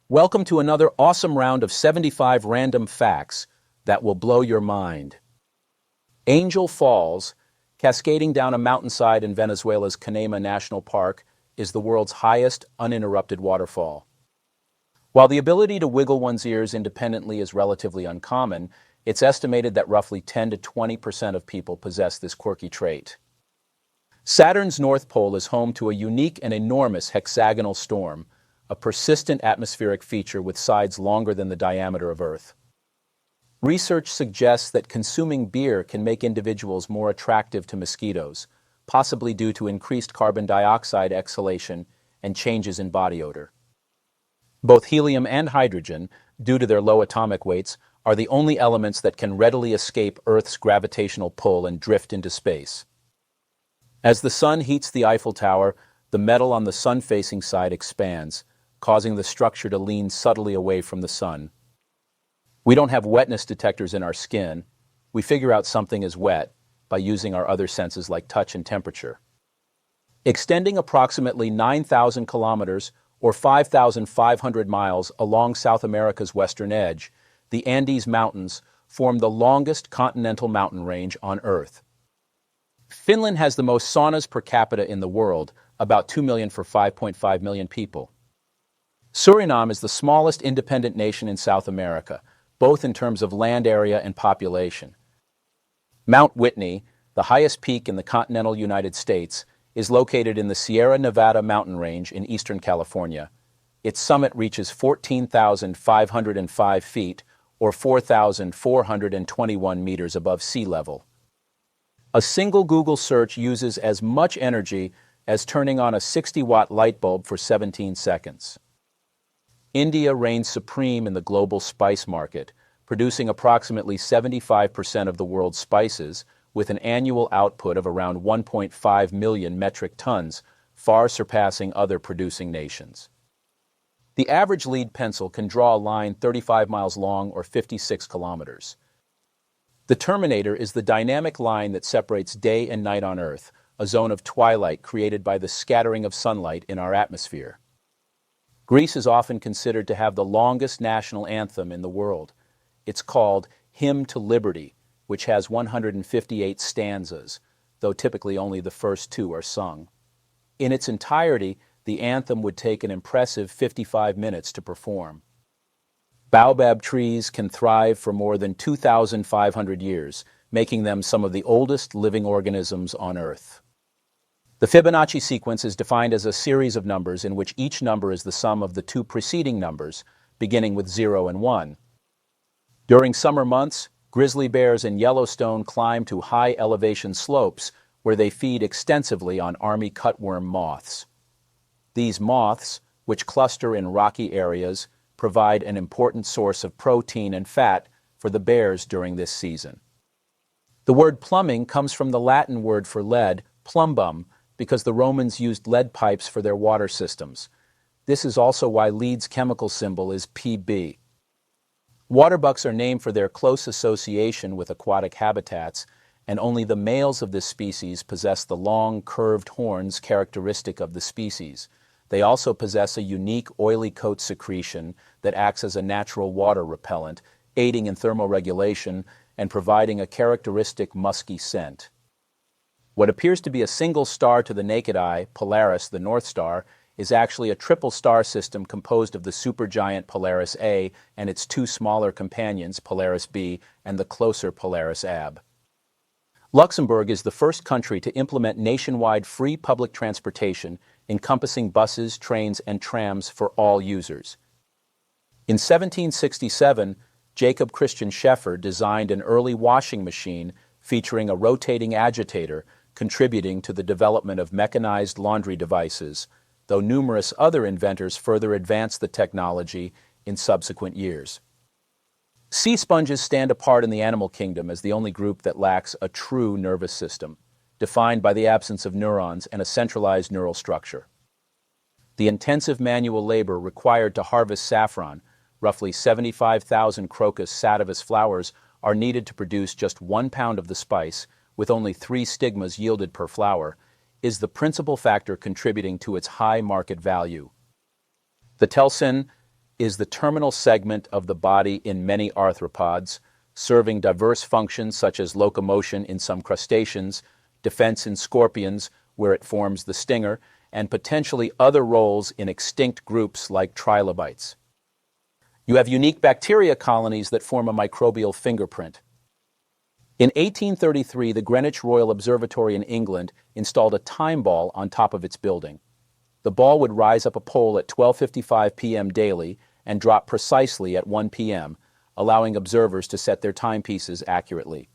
Welcome to another awesome round of 75 random facts that will blow your mind. Angel Falls, cascading down a mountainside in Venezuela's Canema National Park, is the world's highest uninterrupted waterfall. While the ability to wiggle one's ears independently is relatively uncommon, it's estimated that roughly 10 to 20% of people possess this quirky trait. Saturn's North Pole is home to a unique and enormous hexagonal storm, a persistent atmospheric feature with sides longer than the diameter of Earth. Research suggests that consuming beer can make individuals more attractive to mosquitoes, possibly due to increased carbon dioxide exhalation and changes in body odor. Both helium and hydrogen, due to their low atomic weights, are the only elements that can readily escape Earth's gravitational pull and drift into space. As the sun heats the Eiffel Tower, the metal on the sun-facing side expands, causing the structure to lean subtly away from the sun. We don't have wetness detectors in our skin. We figure out something is wet by using our other senses like touch and temperature. Extending approximately 9,000 kilometers or 5,500 miles along South America's western edge, the Andes Mountains form the longest continental mountain range on Earth. Finland has the most saunas per capita in the world, about 2 million for 5.5 million people. Suriname is the smallest independent nation in South America, both in terms of land area and population. Mount Whitney, the highest peak in the continental United States, is located in the Sierra Nevada mountain range in eastern California. Its summit reaches 14,505 feet, or 4,421 meters above sea level. A single Google search uses as much energy as turning on a 60-watt light bulb for 17 seconds. India reigns supreme in the global spice market, producing approximately 75% of the world's spices, with an annual output of around 1.5 million metric tons, far surpassing other producing nations. The average lead pencil can draw a line 35 miles long or 56 kilometers. The terminator is the dynamic line that separates day and night on Earth, a zone of twilight created by the scattering of sunlight in our atmosphere. Greece is often considered to have the longest national anthem in the world. It's called Hymn to Liberty, which has 158 stanzas, though typically only the first two are sung. In its entirety, the anthem would take an impressive 55 minutes to perform. Baobab trees can thrive for more than 2,500 years, making them some of the oldest living organisms on Earth. The Fibonacci sequence is defined as a series of numbers in which each number is the sum of the two preceding numbers, beginning with 0 and 1. During summer months, grizzly bears in Yellowstone climb to high elevation slopes where they feed extensively on army cutworm moths. These moths, which cluster in rocky areas, provide an important source of protein and fat for the bears during this season. The word plumbing comes from the Latin word for lead, plumbum, because the Romans used lead pipes for their water systems. This is also why lead's chemical symbol is Pb. Waterbucks are named for their close association with aquatic habitats, and only the males of this species possess the long, curved horns characteristic of the species. They also possess a unique oily coat secretion that acts as a natural water repellent, aiding in thermoregulation and providing a characteristic musky scent. What appears to be a single star to the naked eye, Polaris, the North Star, is actually a triple star system composed of the supergiant Polaris A and its two smaller companions, Polaris B and the closer Polaris AB. Luxembourg is the first country to implement nationwide free public transportation encompassing buses, trains, and trams for all users. In 1767, Jacob Christian Scheffer designed an early washing machine featuring a rotating agitator, contributing to the development of mechanized laundry devices, though numerous other inventors further advanced the technology in subsequent years. Sea sponges stand apart in the animal kingdom as the only group that lacks a true nervous system, defined by the absence of neurons and a centralized neural structure. The intensive manual labor required to harvest saffron, roughly 75,000 crocus sativus flowers, are needed to produce just 1 pound of the spice, with only 3 stigmas yielded per flower, is the principal factor contributing to its high market value. The Telsin is the terminal segment of the body in many arthropods, serving diverse functions such as locomotion in some crustaceans, defense in scorpions, where it forms the stinger, and potentially other roles in extinct groups like trilobites. You have unique bacteria colonies that form a microbial fingerprint. In 1833, the Greenwich Royal Observatory in England installed a time ball on top of its building. The ball would rise up a pole at 12:55 p.m. daily and drop precisely at 1 p.m., allowing observers to set their timepieces accurately.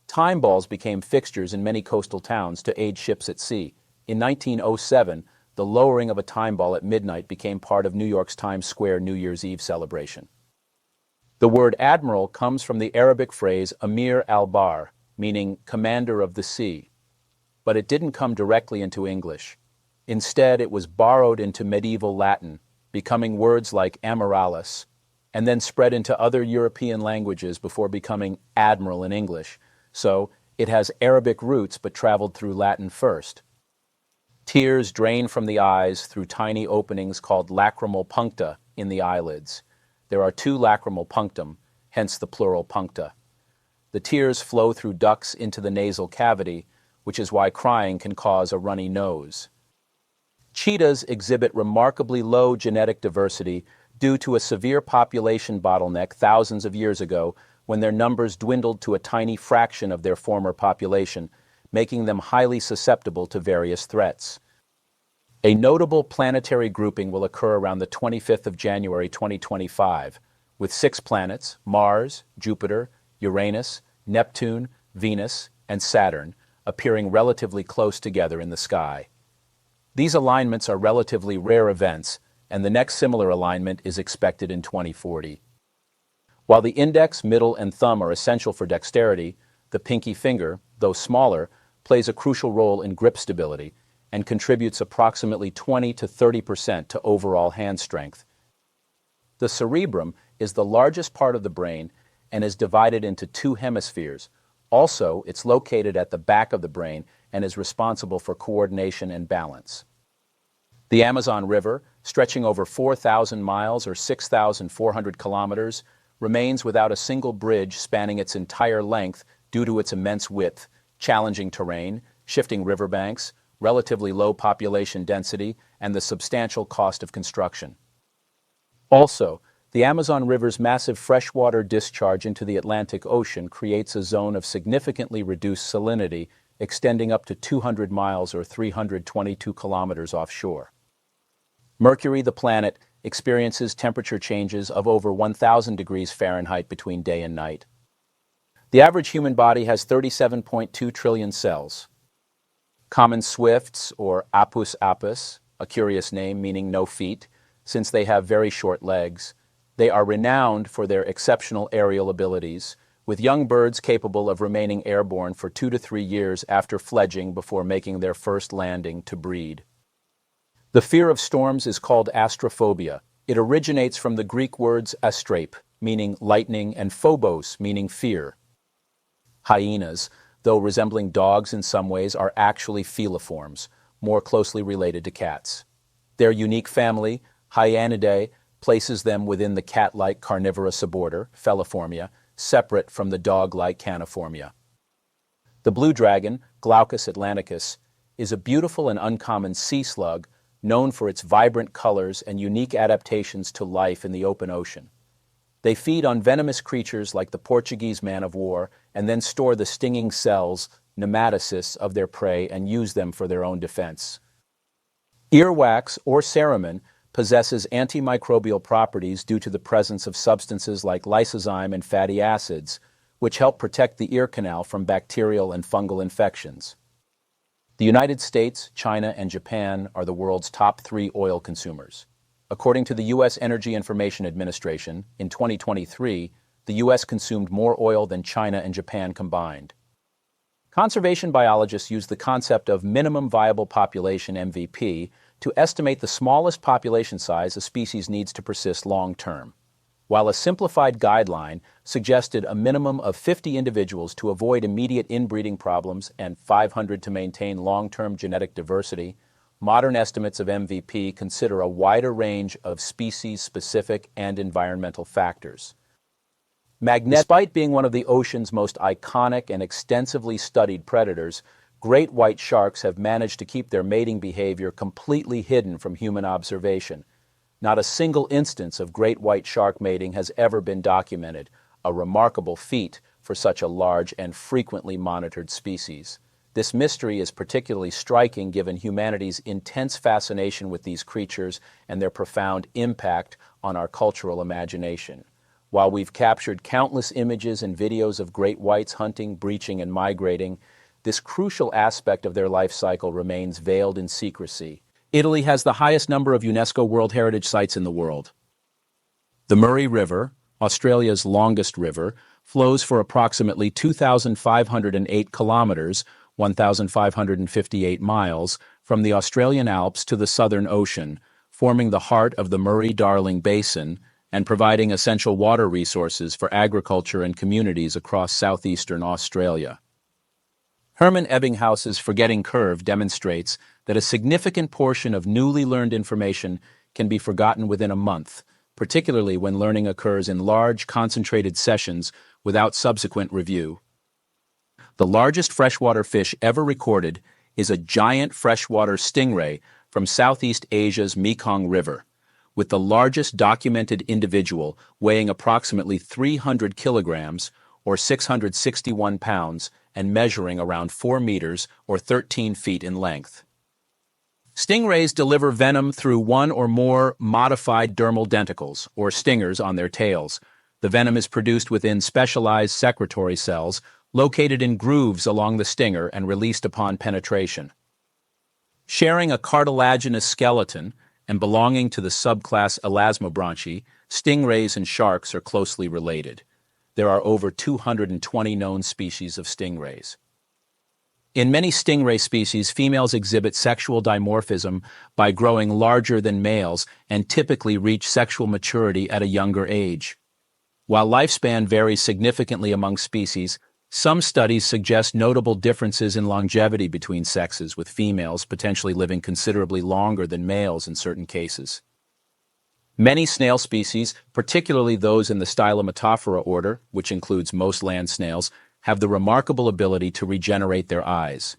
Time balls became fixtures in many coastal towns to aid ships at sea. In 1907, the lowering of a time ball at midnight became part of New York's Times Square New Year's Eve celebration. The word admiral comes from the Arabic phrase Amir al-Bahr, meaning commander of the sea. But it didn't come directly into English. Instead, it was borrowed into medieval Latin, becoming words like amiralis, and then spread into other European languages before becoming admiral in English. So, it has Arabic roots but traveled through Latin first. Tears drain from the eyes through tiny openings called lacrimal puncta in the eyelids. There are 2 lacrimal punctum, hence the plural puncta. The tears flow through ducts into the nasal cavity, which is why crying can cause a runny nose. Cheetahs exhibit remarkably low genetic diversity due to a severe population bottleneck thousands of years ago when their numbers dwindled to a tiny fraction of their former population, making them highly susceptible to various threats. A notable planetary grouping will occur around the 25th of January 2025, with 6 planets, Mars, Jupiter, Uranus, Neptune, Venus, and Saturn, appearing relatively close together in the sky. These alignments are relatively rare events, and the next similar alignment is expected in 2040. While the index, middle, and thumb are essential for dexterity, the pinky finger, though smaller, plays a crucial role in grip stability and contributes approximately 20 to 30% to overall hand strength. The cerebrum is the largest part of the brain and is divided into 2 hemispheres. Also, it's located at the back of the brain and is responsible for coordination and balance. The Amazon River, stretching over 4,000 miles or 6,400 kilometers, remains without a single bridge spanning its entire length due to its immense width, challenging terrain, shifting riverbanks, relatively low population density, and the substantial cost of construction. Also, the Amazon River's massive freshwater discharge into the Atlantic Ocean creates a zone of significantly reduced salinity extending up to 200 miles or 322 kilometers offshore. Mercury, the planet, experiences temperature changes of over 1,000 degrees Fahrenheit between day and night. The average human body has 37.2 trillion cells. Common swifts, or apus apus, a curious name meaning no feet, since they have very short legs, they are renowned for their exceptional aerial abilities, with young birds capable of remaining airborne for 2 to 3 years after fledging before making their first landing to breed. The fear of storms is called astrophobia. It originates from the Greek words astrape, meaning lightning, and phobos, meaning fear. Hyenas, though resembling dogs in some ways, are actually feliforms, more closely related to cats. Their unique family, Hyanidae, places them within the cat-like carnivora suborder, Feliformia, separate from the dog-like Caniformia. The blue dragon, Glaucus atlanticus, is a beautiful and uncommon sea slug known for its vibrant colors and unique adaptations to life in the open ocean. They feed on venomous creatures like the Portuguese man-of-war and then store the stinging cells, nematocysts, of their prey and use them for their own defense. Earwax, or cerumen, possesses antimicrobial properties due to the presence of substances like lysozyme and fatty acids, which help protect the ear canal from bacterial and fungal infections. The United States, China, and Japan are the world's top 3 oil consumers. According to the U.S. Energy Information Administration, in 2023, the U.S. consumed more oil than China and Japan combined. Conservation biologists use the concept of minimum viable population (MVP) to estimate the smallest population size a species needs to persist long-term. While a simplified guideline suggested a minimum of 50 individuals to avoid immediate inbreeding problems and 500 to maintain long-term genetic diversity, modern estimates of MVP consider a wider range of species-specific and environmental factors. Despite being one of the ocean's most iconic and extensively studied predators, great white sharks have managed to keep their mating behavior completely hidden from human observation. Not a single instance of great white shark mating has ever been documented, a remarkable feat for such a large and frequently monitored species. This mystery is particularly striking given humanity's intense fascination with these creatures and their profound impact on our cultural imagination. While we've captured countless images and videos of great whites hunting, breaching, and migrating, this crucial aspect of their life cycle remains veiled in secrecy. Italy has the highest number of UNESCO World Heritage Sites in the world. The Murray River, Australia's longest river, flows for approximately 2,508 kilometers, 1,558 miles, from the Australian Alps to the Southern Ocean, forming the heart of the Murray-Darling Basin and providing essential water resources for agriculture and communities across southeastern Australia. Herman Ebbinghaus's Forgetting Curve demonstrates that a significant portion of newly learned information can be forgotten within a month, particularly when learning occurs in large, concentrated sessions without subsequent review. The largest freshwater fish ever recorded is a giant freshwater stingray from Southeast Asia's Mekong River, with the largest documented individual weighing approximately 300 kilograms or 661 pounds and measuring around 4 meters or 13 feet in length. Stingrays deliver venom through one or more modified dermal denticles, or stingers, on their tails. The venom is produced within specialized secretory cells located in grooves along the stinger and released upon penetration. Sharing a cartilaginous skeleton and belonging to the subclass Elasmobranchi, stingrays and sharks are closely related. There are over 220 known species of stingrays. In many stingray species, females exhibit sexual dimorphism by growing larger than males and typically reach sexual maturity at a younger age. While lifespan varies significantly among species, some studies suggest notable differences in longevity between sexes, with females potentially living considerably longer than males in certain cases. Many snail species, particularly those in the Stylometophora order, which includes most land snails, have the remarkable ability to regenerate their eyes.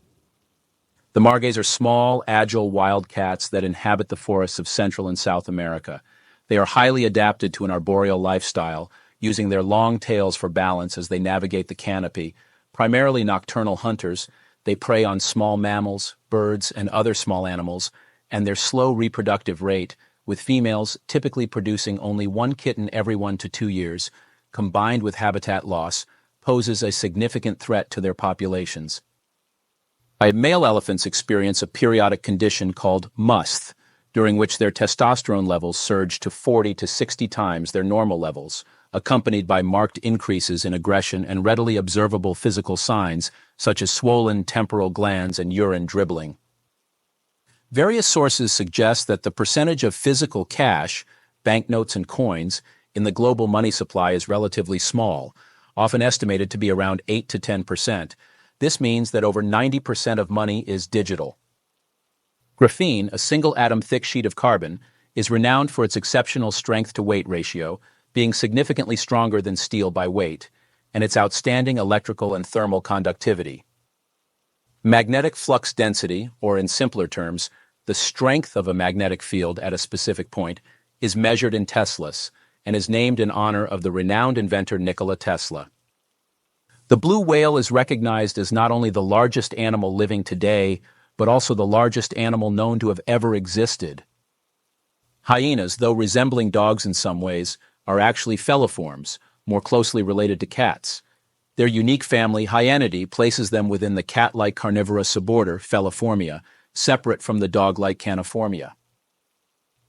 The margays are small, agile wildcats that inhabit the forests of Central and South America. They are highly adapted to an arboreal lifestyle, using their long tails for balance as they navigate the canopy. Primarily nocturnal hunters, they prey on small mammals, birds, and other small animals, and their slow reproductive rate, with females typically producing only one kitten every 1 to 2 years, combined with habitat loss, poses a significant threat to their populations. Male elephants experience a periodic condition called musth, during which their testosterone levels surge to 40 to 60 times their normal levels, accompanied by marked increases in aggression and readily observable physical signs such as swollen temporal glands and urine dribbling. Various sources suggest that the percentage of physical cash, banknotes and coins, in the global money supply is relatively small, often estimated to be around 8 to 10%. This means that over 90% of money is digital. Graphene, a single-atom thick sheet of carbon, is renowned for its exceptional strength-to-weight ratio, being significantly stronger than steel by weight, and its outstanding electrical and thermal conductivity. Magnetic flux density, or in simpler terms, the strength of a magnetic field at a specific point, is measured in Teslas and is named in honor of the renowned inventor Nikola Tesla. The blue whale is recognized as not only the largest animal living today, but also the largest animal known to have ever existed. Hyenas, though resembling dogs in some ways, are actually feliforms, more closely related to cats. Their unique family, Hyenidae, places them within the cat-like carnivorous suborder, Feliformia, separate from the dog-like Caniformia.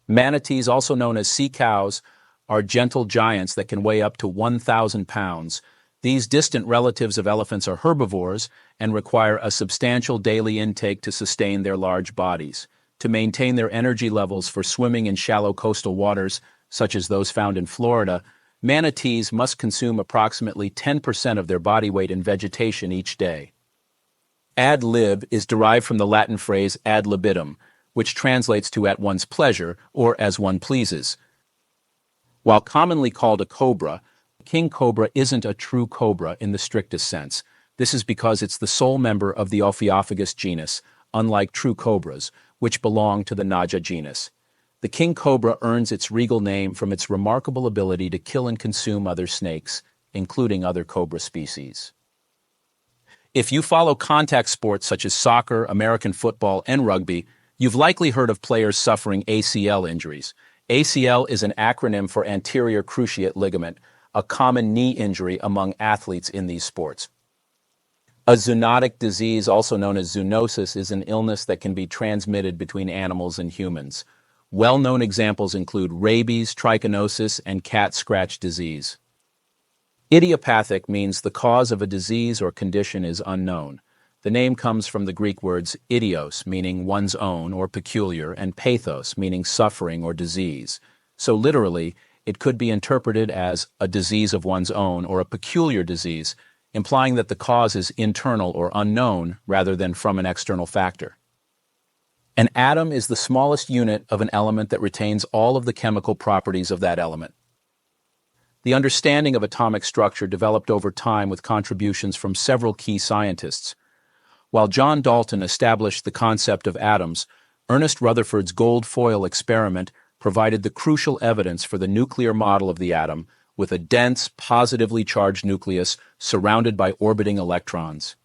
Manatees, also known as sea cows, are gentle giants that can weigh up to 1,000 pounds. These distant relatives of elephants are herbivores and require a substantial daily intake to sustain their large bodies. To maintain their energy levels for swimming in shallow coastal waters, such as those found in Florida, manatees must consume approximately 10% of their body weight in vegetation each day. Ad lib is derived from the Latin phrase ad libitum, which translates to at one's pleasure or as one pleases. While commonly called a cobra, king cobra isn't a true cobra in the strictest sense. This is because it's the sole member of the Ophiophagus genus, unlike true cobras, which belong to the Naja genus. The king cobra earns its regal name from its remarkable ability to kill and consume other snakes, including other cobra species. If you follow contact sports such as soccer, American football, and rugby, you've likely heard of players suffering ACL injuries. ACL is an acronym for anterior cruciate ligament, a common knee injury among athletes in these sports. A zoonotic disease, also known as zoonosis, is an illness that can be transmitted between animals and humans. Well-known examples include rabies, trichinosis, and cat scratch disease. Idiopathic means the cause of a disease or condition is unknown. The name comes from the Greek words idios, meaning one's own or peculiar, and pathos, meaning suffering or disease. So literally, it could be interpreted as a disease of one's own or a peculiar disease, implying that the cause is internal or unknown rather than from an external factor. An atom is the smallest unit of an element that retains all of the chemical properties of that element. The understanding of atomic structure developed over time with contributions from several key scientists. While John Dalton established the concept of atoms, Ernest Rutherford's gold foil experiment provided the crucial evidence for the nuclear model of the atom, with a dense, positively charged nucleus surrounded by orbiting electrons.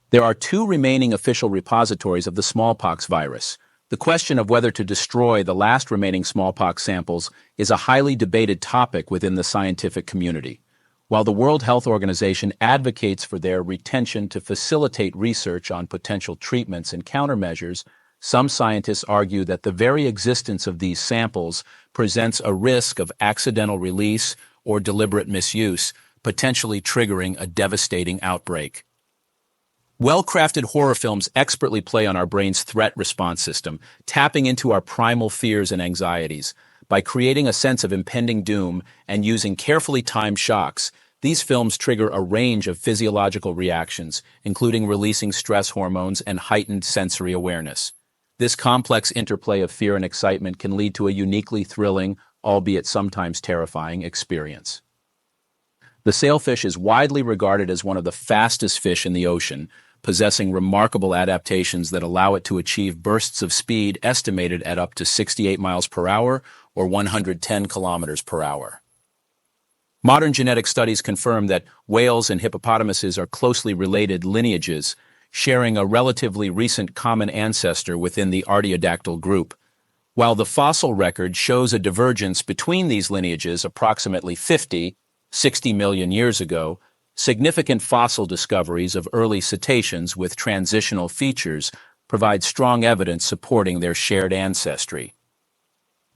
There are two remaining official repositories of the smallpox virus. The question of whether to destroy the last remaining smallpox samples is a highly debated topic within the scientific community. While the World Health Organization advocates for their retention to facilitate research on potential treatments and countermeasures, some scientists argue that the very existence of these samples presents a risk of accidental release or deliberate misuse, potentially triggering a devastating outbreak. Well-crafted horror films expertly play on our brain's threat response system, tapping into our primal fears and anxieties. By creating a sense of impending doom and using carefully timed shocks, these films trigger a range of physiological reactions, including releasing stress hormones and heightened sensory awareness. This complex interplay of fear and excitement can lead to a uniquely thrilling, albeit sometimes terrifying, experience. The sailfish is widely regarded as one of the fastest fish in the ocean, possessing remarkable adaptations that allow it to achieve bursts of speed estimated at up to 68 miles per hour or 110 kilometers per hour. Modern genetic studies confirm that whales and hippopotamuses are closely related lineages, sharing a relatively recent common ancestor within the artiodactyl group. While the fossil record shows a divergence between these lineages approximately 60 million years ago, significant fossil discoveries of early cetaceans with transitional features provide strong evidence supporting their shared ancestry.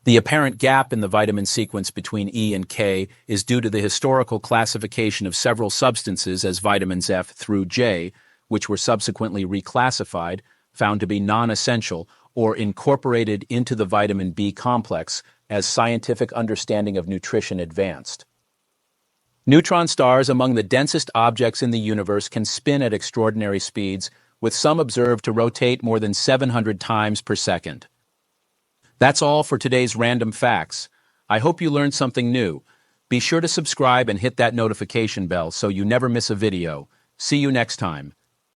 The apparent gap in the vitamin sequence between E and K is due to the historical classification of several substances as vitamins F through J, which were subsequently reclassified, found to be non-essential, or incorporated into the vitamin B complex as scientific understanding of nutrition advanced. Neutron stars, among the densest objects in the universe, can spin at extraordinary speeds, with some observed to rotate more than 700 times per second. That's all for today's Random Facts. I hope you learned something new. Be sure to subscribe and hit that notification bell so you never miss a video. See you next time.